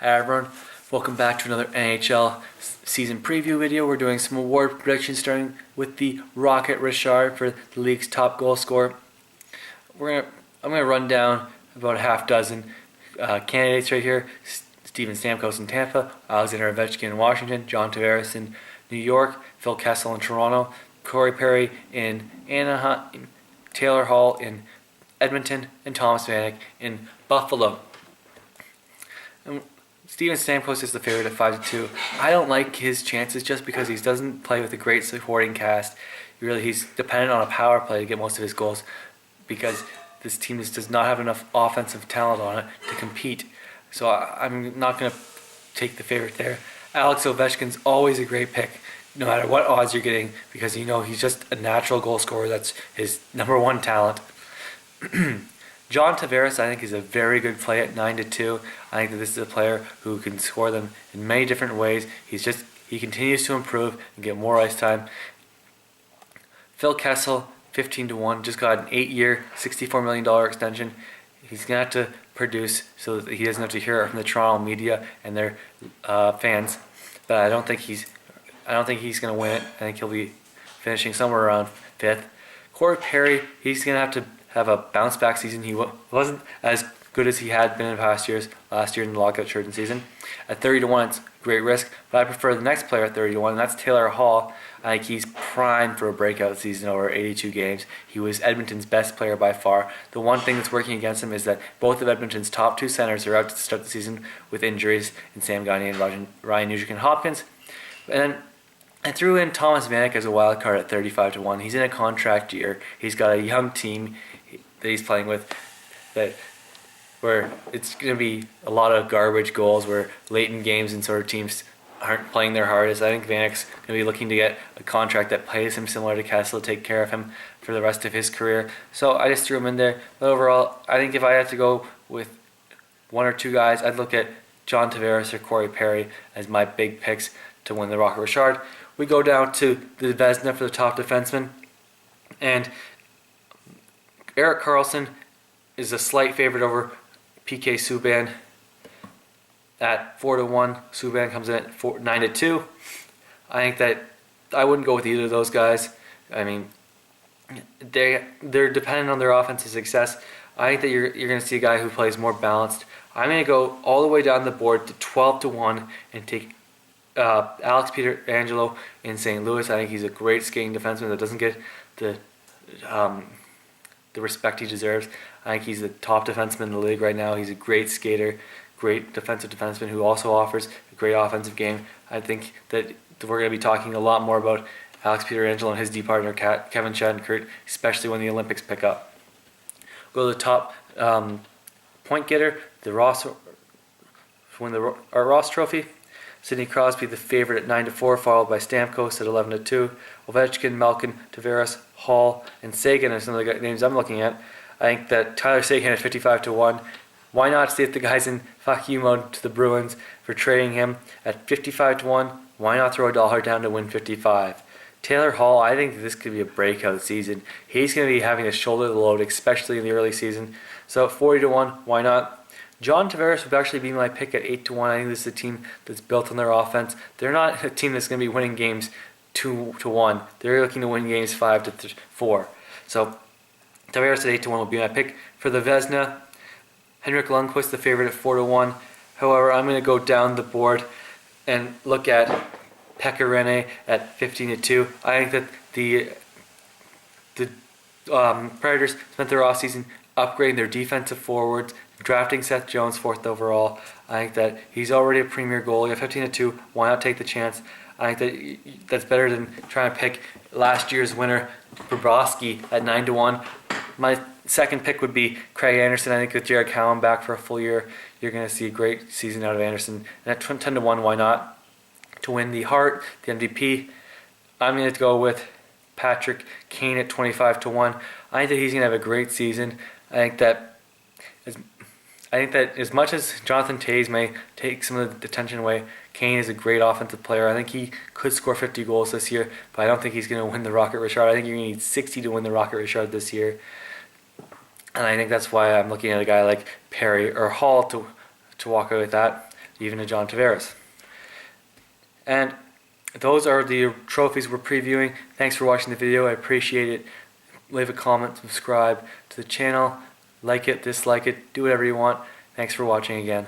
Hi everyone, welcome back to another NHL season preview video. We're doing some award predictions starting with the Rocket Richard for the league's top goal scorer. I'm gonna run down about a half dozen candidates right here. Steven Stamkos in Tampa, Alexander Ovechkin in Washington, John Tavares in New York, Phil Kessel in Toronto, Corey Perry in Anaheim, Taylor Hall in Edmonton, and Thomas Vanek in Buffalo. Steven Stamkos is the favorite at 5-2. I don't like his chances just because he doesn't play with a great supporting cast. He's dependent on a power play to get most of his goals because this team just does not have enough offensive talent on it to compete. So I'm not going to take the favorite there. Alex Ovechkin's always a great pick, no matter what odds you're getting, because he's just a natural goal scorer. That's his number one talent. John Tavares, I think, is a very good play at 9-2. I think that this is a player who can score them in many different ways. He continues to improve and get more ice time. Phil Kessel, 15-1, just got an 8-year, $64 million extension. He's gonna have to produce so that he doesn't have to hear it from the Toronto media and their fans. But I don't think he's gonna win it. I think he'll be finishing somewhere around 5th. Corey Perry, he's gonna have a bounce back season. He wasn't as good as he had been in past years. Last year in the lockout shortened season. At 30-1, it's great risk, but I prefer the next player at 30-1, and that's Taylor Hall. I think he's primed for a breakout season over 82 games. He was Edmonton's best player by far. The one thing that's working against him is that both of Edmonton's top two centers are out to start the season with injuries in Sam Gagner and Ryan Nugent-Hopkins. And then I threw in Thomas Vanek as a wild card at 35-1. He's in a contract year. He's got a young team that he's playing with where it's going to be a lot of garbage goals where late in games and sort of teams aren't playing their hardest. I think Vanek's going to be looking to get a contract that pays him similar to Kessel to take care of him for the rest of his career. So I just threw him in there. But overall, I think if I had to go with one or two guys, I'd look at John Tavares or Corey Perry as my big picks to win the Rocket Richard. We go down to the Vezina for the top defenseman, and Erik Karlsson is a slight favorite over PK Subban at 4-1. Subban comes in at 9-2. I think that I wouldn't go with either of those guys. I mean, they're dependent on their offensive success. I think that you're going to see a guy who plays more balanced. I'm going to go all the way down the board to 12-1 and take Alex Pietrangelo in St. Louis. I think he's a great skating defenseman that doesn't get the respect he deserves. I think he's the top defenseman in the league right now. He's a great skater, great defensive defenseman who also offers a great offensive game. I think that we're going to be talking a lot more about Alex Pietrangelo and his D partner Kevin Shattenkirk, especially when the Olympics pick up. Go to the top point getter, the Ross Trophy. Sidney Crosby, the favorite at 9-4, followed by Stamkos at 11-2. Ovechkin, Malkin, Tavares, Hall, and Sagan are some of the names I'm looking at. I think that Tyler Sagan at 55-1. Why not see if the guy's in fuck you mode to the Bruins for trading him at 55-1? Why not throw $1 down to win 55? Taylor Hall, I think this could be a breakout season. He's going to be having to shoulder the load, especially in the early season. So 40-1, why not? John Tavares would actually be my pick at 8-1. I think this is a team that's built on their offense. They're not a team that's going to be winning games 2-1. They're looking to win games 5-4. So Tavares at 8-1 will be my pick. For the Vezina, Henrik Lundqvist, the favorite at 4-1. However, I'm going to go down the board and look at Pekka Rinne at 15-2. I think that the Predators spent their offseason upgrading their defensive forwards, drafting Seth Jones 4th overall. I think that he's already a premier goalie at 15-2. Why not take the chance? I think that's better than trying to pick last year's winner, Bobrovsky, at 9-1. My second pick would be Craig Anderson. I think with Jared Cowan back for a full year, you're going to see a great season out of Anderson. And at 10-1, why not? To win the Hart, the MVP, I'm going to go with Patrick Kane at 25-1. I think that he's going to have a great season. I think that as much as Jonathan Toews may take some of the attention away, Kane is a great offensive player. I think he could score 50 goals this year, but I don't think he's going to win the Rocket Richard. I think you're going to need 60 to win the Rocket Richard this year. And I think that's why I'm looking at a guy like Perry or Hall to walk away with that. even to John Tavares. And those are the trophies we're previewing. Thanks for watching the video. I appreciate it. Leave a comment, subscribe to the channel, like it, dislike it, do whatever you want. Thanks for watching again.